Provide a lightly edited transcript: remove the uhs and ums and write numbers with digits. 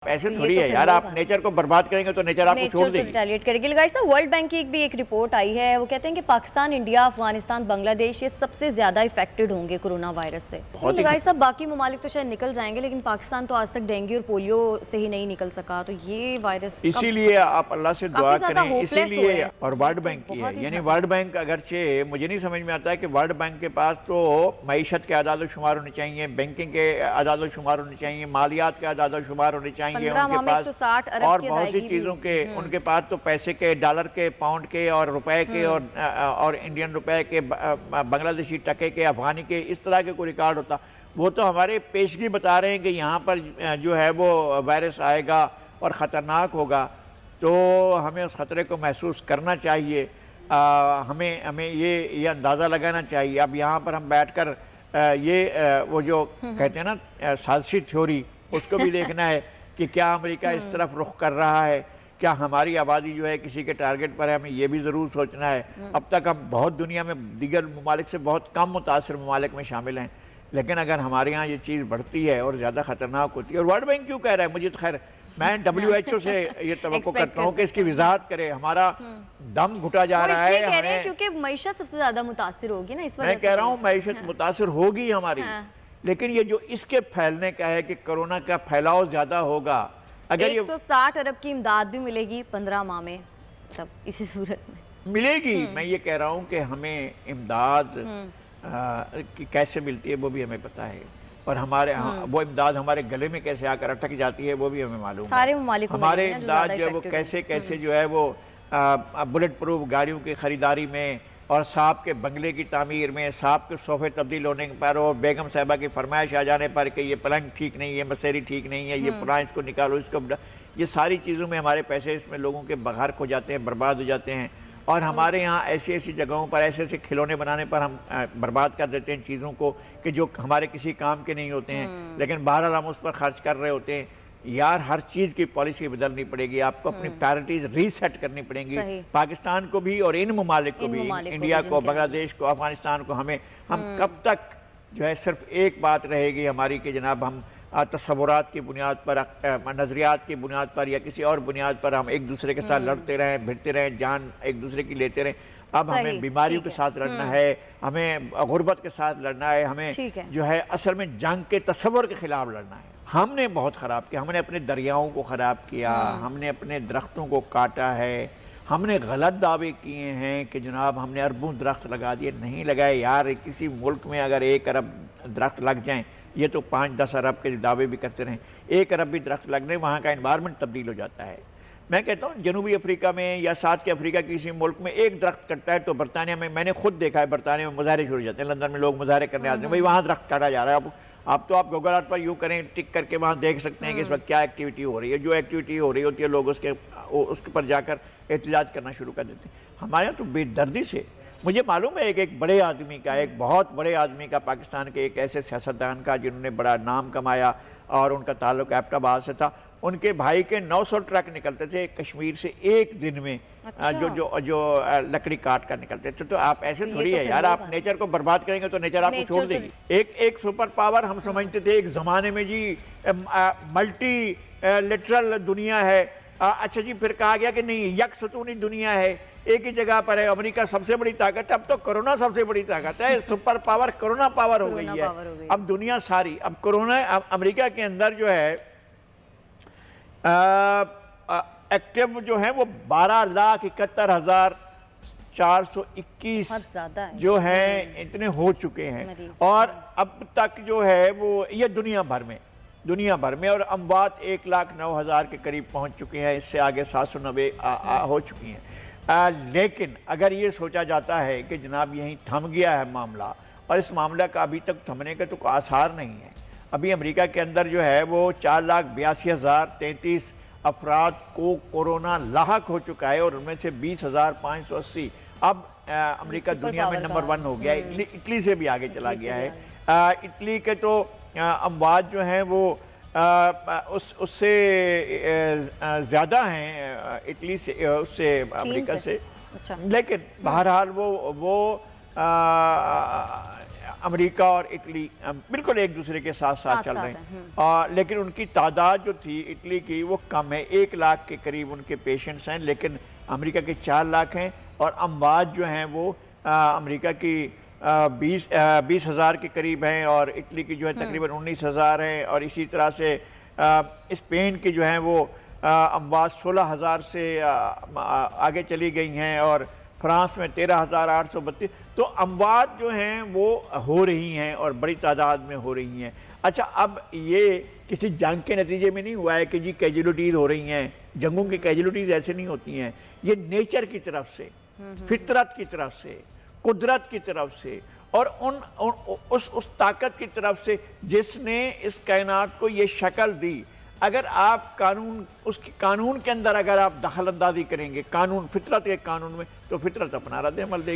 ऐसे तो ये थोड़ी तो है फिर यार, आप होगा। नेचर को बर्बाद करेंगे तो नेचर आपको छोड़ नेचर तो देगी। रिटेलिएट करेगी। गाइस वर्ल्ड बैंक की भी एक रिपोर्ट आई है, वो कहते हैं कि पाकिस्तान, इंडिया, अफगानिस्तान, बांग्लादेश ये सबसे ज्यादा इफेक्टेड होंगे कोरोना वायरस से। गाइस सब बाकी ममालिक तो शायद निकल जाएंगे, लेकिन पाकिस्तान तो आज तक डेंगू और पोलियो से ही नहीं निकल सका। तो ये वायरस इसीलिए आप अल्लाह से दुआ करें, इसीलिए। और वर्ल्ड बैंक की है, यानी वर्ल्ड बैंक अगरचे मुझे नहीं समझ में आता है कि वर्ल्ड बैंक के पास तो मईशत के आदाद शुमार होने चाहिए, बैंकिंग के आदाद शुमार होने चाहिए, मालियात के आदाद शुमार होने चाहिए उनके पास, और बहुत सी चीज़ों के उनके पास तो पैसे के, डॉलर के, पाउंड के और रुपए के और इंडियन रुपए के, बांग्लादेशी टके के, अफगानी के, इस तरह के कोई रिकॉर्ड होता। वो तो हमारे पेशगी बता रहे हैं कि यहाँ पर जो है वो वायरस आएगा और ख़तरनाक होगा, तो हमें उस ख़तरे को महसूस करना चाहिए। हमें ये अंदाज़ा लगाना चाहिए। अब यहाँ पर हम बैठकर वो जो कहते हैं ना साजिशी थ्योरी, उसको भी देखना है कि क्या अमेरिका इस तरफ रुख कर रहा है, क्या हमारी आबादी जो है किसी के टारगेट पर है, हमें ये भी ज़रूर सोचना है। अब तक हम बहुत दुनिया में दीगर ममालिक से बहुत कम मुतासर ममालिक में शामिल हैं, लेकिन अगर हमारे यहाँ ये चीज़ बढ़ती है और ज़्यादा ख़तरनाक होती है, और वर्ल्ड बैंक क्यों कह रहा है, मुझे तो खैर मैं WHO से ये तवक्को करता हूँ कि इसकी वजाहत करे। हमारा दम घुटा जा रहा है, हमें क्योंकि मईशत सबसे ज़्यादा मुतासिर होगी ना, इस वजह मैं कह रहा हूँ मईशत मुतासिर होगी हमारी, लेकिन ये जो इसके फैलने का है कि कोरोना का फैलाव ज़्यादा होगा। अगर 160 अरब की इमदाद भी मिलेगी 15 माह में, तब इसी सूरत में मिलेगी। मैं ये कह रहा हूँ कि हमें इमदाद कैसे मिलती है वो भी हमें पता है, और हमारे वो इमदाद हमारे गले में कैसे आकर अटक जाती है वो भी हमें मालूम है। सारे ममालिक हमारे इमदाद जो है वो कैसे कैसे जो है वो बुलेट प्रूफ गाड़ियों की ख़रीदारी में, और सांप के बंगले की तामीर में, सांप के सोफे तब्दील होने पर, और बेगम साहिबा की फरमाइश आ जाने पर कि ये पलंग ठीक नहीं है, मसेरी ठीक नहीं है, ये पुराना इसको निकालो, इसको, ये सारी चीज़ों में हमारे पैसे इसमें लोगों के बघार हो जाते हैं, बर्बाद हो जाते हैं। और हमारे यहाँ ऐसी ऐसी जगहों पर ऐसे ऐसे खिलौने बनाने पर हम बर्बाद कर देते हैं चीज़ों को कि जो हमारे किसी काम के नहीं होते हैं, लेकिन बहरहाल हम उस पर खर्च कर रहे होते हैं। यार हर चीज़ की पॉलिसी बदलनी पड़ेगी, आपको अपनी प्रायोरिटीज रीसेट करनी पड़ेंगी, पाकिस्तान को भी और इन ममालिक को भी, इंडिया को, बांग्लादेश को, अफगानिस्तान को। हम कब तक जो है सिर्फ एक बात रहेगी हमारी कि जनाब हम तस्वुरात की बुनियाद पर, नज़रियात की बुनियाद पर या किसी और बुनियाद पर हम एक दूसरे के साथ लड़ते रहें, भिड़ते रहें, जान एक दूसरे की लेते रहें। अब हमें बीमारियों के साथ लड़ना है, हमें गुर्बत के साथ लड़ना है, हमें जो है असल में जंग के तस्वर के ख़िलाफ़ लड़ना है। हमने बहुत ख़राब किया, हमने अपने दरियाओं को ख़राब किया, हमने अपने दरख्तों को काटा है, हमने गलत दावे किए हैं कि जनाब हमने अरबों दरख्त लगा दिए। नहीं लगाए यार, किसी मुल्क में अगर 1 अरब दरख्त लग जाएं, ये तो 5-10 अरब के दावे भी करते रहें, 1 अरब भी दरख्त लगने वहाँ का इन्वायरमेंट तब्दील हो जाता है। मैं कहता हूँ जनूबी अफ्रीका में या साथ के अफ्रीका के किसी मुल्क में 1 दरख्त कटता है तो बरतानिया में, मैंने खुद देखा है, बरतानिया में मुजाहरे शुरू हो जाते हैं। लंदन में लोग मुजाहरे करने आते हैं, भाई वहाँ दरख्त काटा जा रहा है। आप गूगल अर्थ पर यूँ करें, टिक करके वहाँ देख सकते हैं कि इस वक्त क्या एक्टिविटी हो रही है। जो एक्टिविटी हो रही होती है लोग उसके पर जाकर एहतजाज करना शुरू कर देते हैं। हमारे यहाँ तो बेदर्दी से, मुझे मालूम है एक बड़े आदमी का, एक बहुत बड़े आदमी का, पाकिस्तान के एक ऐसे सियासतदान का जिन्होंने बड़ा नाम कमाया और उनका ताल्लुक एबटाबाद से था। उनके भाई के 900 ट्रक निकलते थे कश्मीर से एक दिन में। अच्छा। जो लकड़ी काट कर निकलते थे। तो आप ऐसे थोड़ी है यार, आप नेचर को बर्बाद करेंगे तो नेचर आपको छोड़ देगी। एक सुपर पावर हम समझते थे एक ज़माने में जी, मल्टी लिटरल दुनिया है। अच्छा जी, फिर कहा गया कि नहीं, यकसतूनी दुनिया है, एक ही जगह पर है, अमेरिका सबसे बड़ी ताकत है। अब तो कोरोना सबसे बड़ी ताकत है, सुपर पावर कोरोना पावर हो गई है। अब दुनिया सारी, अब कोरोना अमेरिका के अंदर जो है एक्टिव जो है वो 12,71,421 जो हैं इतने हो चुके हैं। और अब तक जो है वो ये दुनिया भर में और अमवात 1,09,000 के करीब पहुंच चुके हैं। इससे आगे 790 हो चुकी हैं। लेकिन अगर ये सोचा जाता है कि जनाब यहीं थम गया है मामला, और इस मामले का अभी तक थमने का तो कोई आसार नहीं है। अभी अमेरिका के अंदर जो है वो 4,82,033 अफराद को कोरोना लाहक हो चुका है, और उनमें से 20,580 अब अमेरिका दुनिया में नंबर 1 हो गया है। इटली से भी आगे चला गया है। इटली के तो अमवात जो हैं वो उससे ज़्यादा हैं, इटली से, उससे अमेरिका से। अच्छा। लेकिन बहरहाल वो امریکہ اور اٹلی بالکل ایک دوسرے کے ساتھ ساتھ چل رہے ساتھ ہیں، لیکن ان کی تعداد جو تھی اٹلی کی وہ کم ہے، 1 لاکھ کے قریب ان کے پیشنٹس ہیں، لیکن امریکہ کے 4 لاکھ ہیں، اور اموات جو ہیں وہ امریکہ کی 20,000 کے قریب ہیں، اور اٹلی کی جو ہے تقریباً 19,000 ہیں، اور اسی طرح سے اسپین کی جو ہیں وہ اموات 16,000 سے آگے چلی گئی ہیں، اور فرانس میں 13,832۔ تو اموات جو ہیں وہ ہو رہی ہیں اور بڑی تعداد میں ہو رہی ہیں۔ اچھا، اب یہ کسی جنگ کے نتیجے میں نہیں ہوا ہے کہ جی کیجولٹیز ہو رہی ہیں، جنگوں کی کیجولٹیز ایسے نہیں ہوتی ہیں، یہ نیچر کی طرف سے، فطرت کی طرف سے، قدرت کی طرف سے، اور اس طاقت کی طرف سے جس نے اس کائنات کو یہ شکل دی۔ اگر آپ قانون کے اندر اگر آپ دخل اندازی کریں گے، قانون، فطرت کے قانون میں، تو فطرت اپنا رد عمل دے گی۔